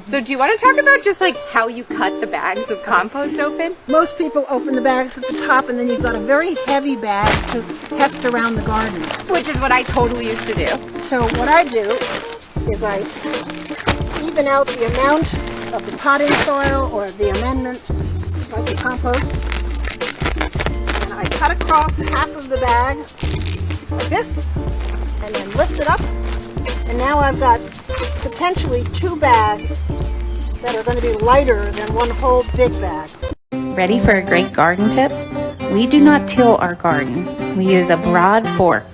So do you want to talk about just like how you cut the bags of compost open? Most people open the bags at the top and then you've got a very heavy bag to heft around the garden. Which is what I totally used to do. So what I do is I even out the amount of the potting soil or the amendment, like the compost, and I cut across half of the bag like this and then lift it up, and now I've got potentially 2 bags that are going to be lighter than one whole big bag. Ready for a great garden tip? We do not till our garden. We use a broad fork.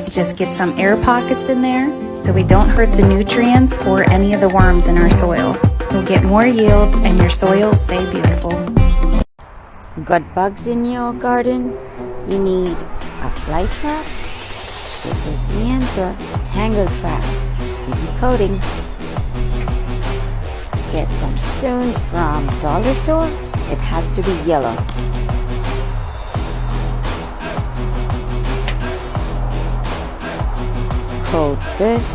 Just get some air pockets in there so we don't hurt the nutrients or any of the worms in our soil. You'll get more yields and your soil will stay beautiful. Got bugs in your garden? You need a fly trap? This is the answer. Tangle trap. Sticky coating. Get some stones from dollar store. It has to be yellow. Coat this.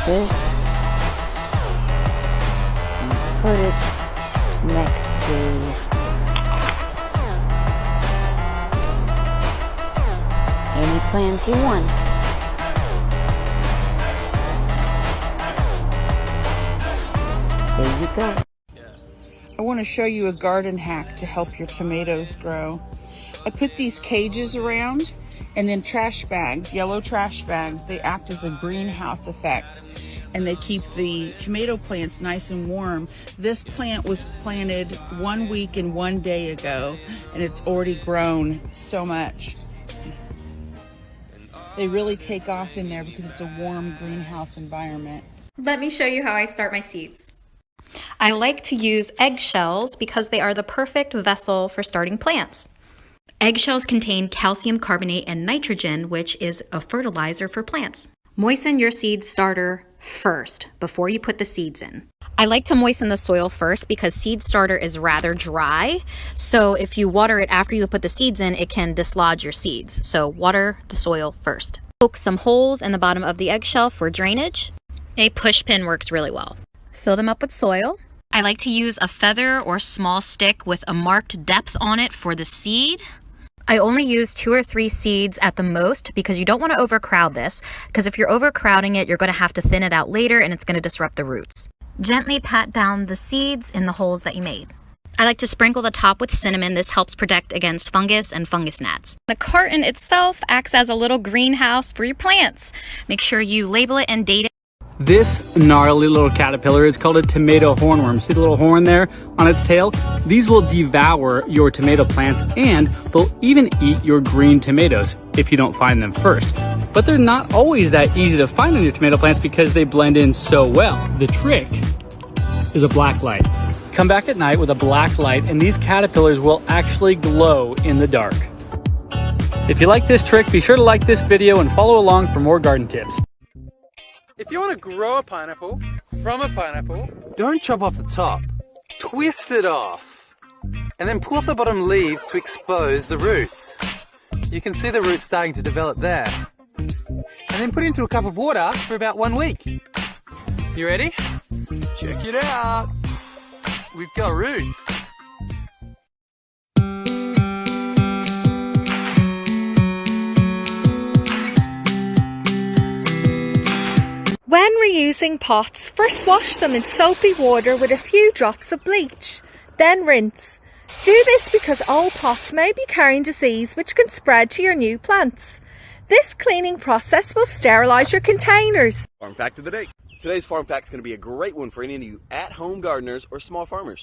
This. And put it next to any plant you want. There you go. I want to show you a garden hack to help your tomatoes grow. I put these cages around and then trash bags, yellow trash bags. They act as a greenhouse effect and they keep the tomato plants nice and warm. This plant was planted 1 week and 1 day ago and it's already grown so much. They really take off in there because it's a warm greenhouse environment. Let me show you how I start my seeds. I like to use eggshells because they are the perfect vessel for starting plants. Eggshells contain calcium carbonate and nitrogen, which is a fertilizer for plants. Moisten your seed starter first before you put the seeds in. I like to moisten the soil first because seed starter is rather dry. So if you water it after you put the seeds in, it can dislodge your seeds. So water the soil first. Poke some holes in the bottom of the eggshell for drainage. A push pin works really well. Fill them up with soil. I like to use a feather or small stick with a marked depth on it for the seed. I only use 2 or 3 seeds at the most because you don't want to overcrowd this, because if you're overcrowding it, you're going to have to thin it out later and it's going to disrupt the roots. Gently pat down the seeds in the holes that you made. I like to sprinkle the top with cinnamon. This helps protect against fungus and fungus gnats. The carton itself acts as a little greenhouse for your plants. Make sure you label it and date it. This gnarly little caterpillar is called a tomato hornworm. See the little horn there on its tail? These will devour your tomato plants and they'll even eat your green tomatoes if you don't find them first. But they're not always that easy to find on your tomato plants because they blend in so well. The trick is a black light. Come back at night with a black light and these caterpillars will actually glow in the dark. If you like this trick, be sure to like this video and follow along for more garden tips. If you want to grow a pineapple from a pineapple, don't chop off the top. Twist it off. And then pull off the bottom leaves to expose the roots. You can see the roots starting to develop there. And then put it into a cup of water for about 1 week. You ready? Check it out. We've got roots. When reusing pots, first wash them in soapy water with a few drops of bleach, then rinse. Do this because old pots may be carrying disease which can spread to your new plants. This cleaning process will sterilise your containers. Farm fact of the day. Today's farm fact is going to be a great one for any of you at-home gardeners or small farmers.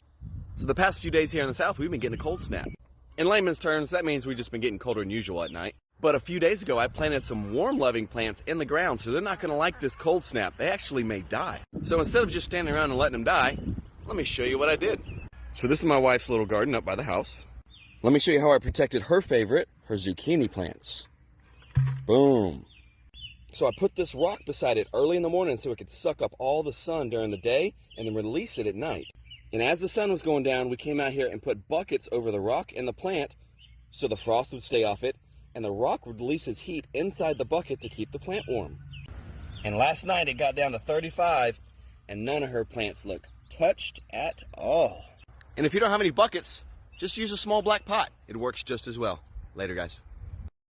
So the past few days here in the South, we've been getting a cold snap. In layman's terms, that means we've just been getting colder than usual at night. But a few days ago, I planted some warm-loving plants in the ground, so they're not going to like this cold snap. They actually may die. So instead of just standing around and letting them die, let me show you what I did. So this is my wife's little garden up by the house. Let me show you how I protected her favorite, her zucchini plants. Boom. So I put this rock beside it early in the morning so it could suck up all the sun during the day and then release it at night. And as the sun was going down, we came out here and put buckets over the rock and the plant so the frost would stay off it, and the rock releases heat inside the bucket to keep the plant warm. And last night it got down to 35, and none of her plants look touched at all. And if you don't have any buckets, just use a small black pot. It works just as well. Later, guys.